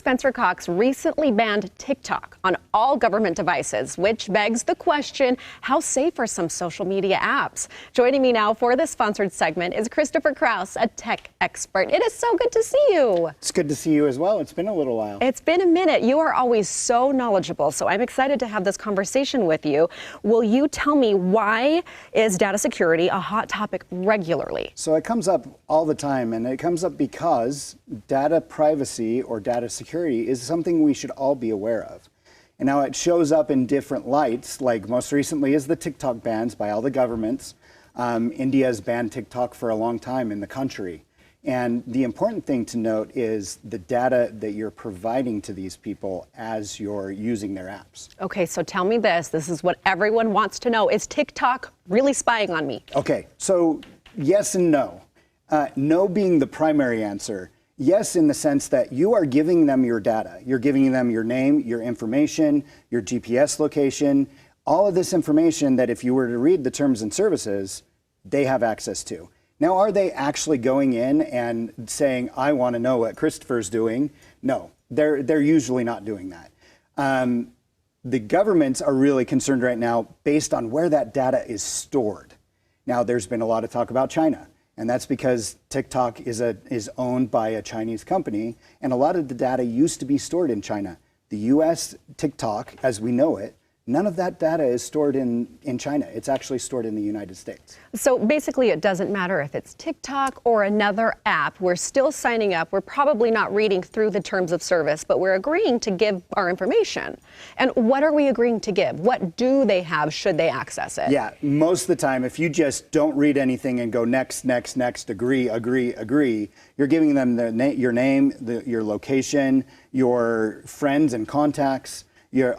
Spencer Cox recently banned TikTok on all government devices, which begs the question, how safe are some social media apps? Joining me now for this sponsored segment is Christopher Kraus, a tech expert. It is so good to see you. It's good to see you as well. It's been a little while. It's been a minute. You are always so knowledgeable, so I'm excited to have this conversation with you. Will you tell me, why is data security a hot topic regularly? So it comes up all the time, and it comes up because data privacy or data security is something we should all be aware of. And now it shows up in different lights, like most recently is the TikTok bans by all the governments. India has banned TikTok for a long time in the country. And the important thing to note is the data that you're providing to these people as you're using their apps. Okay, so tell me this. This is what everyone wants to know. Is TikTok really spying on me? Okay, so yes and no. No being the primary answer. Yes, in the sense that you are giving them your data. You're giving them your name, your information, your GPS location, all of this information that if you were to read the terms and services, they have access to. Now, are they actually going in and saying, I want to know what Christopher's doing? No, they're usually not doing that. The governments are really concerned right now based on where that data is stored. Now, there's been a lot of talk about China. And that's because TikTok is owned by a Chinese company, and a lot of the data used to be stored in China. The US TikTok, as we know it, none of that data is stored in China. It's actually stored in the United States. So basically, it doesn't matter if it's TikTok or another app. We're still signing up. We're probably not reading through the terms of service, but we're agreeing to give our information. And what are we agreeing to give? What do they have should they access it? Yeah, most of the time, if you just don't read anything and go next, next, next, agree, agree, agree, you're giving them your name, your location, your friends and contacts.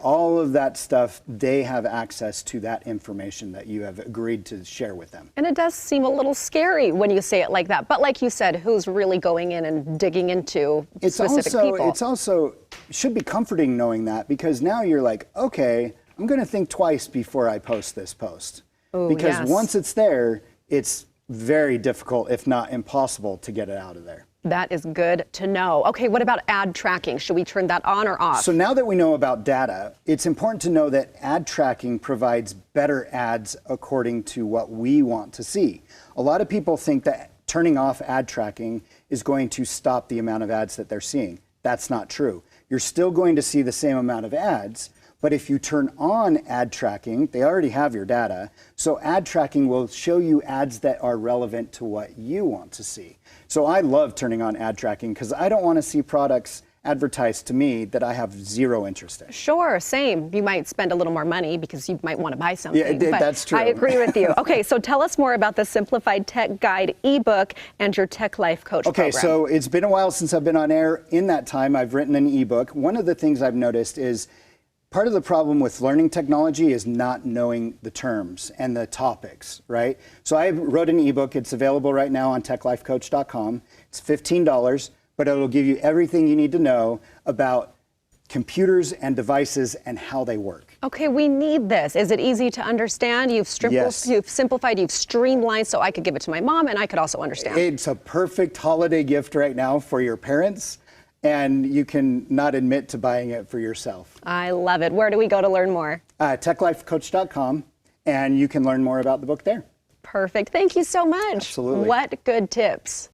All of that stuff, they have access to that information that you have agreed to share with them. And it does seem a little scary when you say it like that. But like you said, who's really going in and digging into specific people? It's also should be comforting knowing that, because now you're like, okay, I'm going to think twice before I post this post. Ooh, because yes. Once it's there, it's very difficult, if not impossible, to get it out of there. That is good to know. Okay, what about ad tracking? Should we turn that on or off? So now that we know about data, it's important to know that ad tracking provides better ads according to what we want to see. A lot of people think that turning off ad tracking is going to stop the amount of ads that they're seeing. That's not true. You're still going to see the same amount of ads, but if you turn on ad tracking, they already have your data, so ad tracking will show you ads that are relevant to what you want to see. So I love turning on ad tracking because I don't want to see products advertised to me that I have zero interest in. Sure, same. You might spend a little more money because you might want to buy something. Yeah, but that's true. I agree with you. Okay, so tell us more about the Simplified Tech Guide ebook and your TechLife Coach program. Okay, so it's been a while since I've been on air. In that time, I've written an ebook. One of the things I've noticed is part of the problem with learning technology is not knowing the terms and the topics, right? So I wrote an ebook. It's available right now on TechLifeCoach.com. It's $15, but it'll give you everything you need to know about computers and devices and how they work. Okay, we need this. Is it easy to understand? Yes. You've simplified, you've streamlined, so I could give it to my mom and I could also understand. It's a perfect holiday gift right now for your parents, and you can not admit to buying it for yourself. I love it. Where do we go to learn more? TechLifeCoach.com, and you can learn more about the book there. Perfect. Thank you so much. Absolutely. What good tips.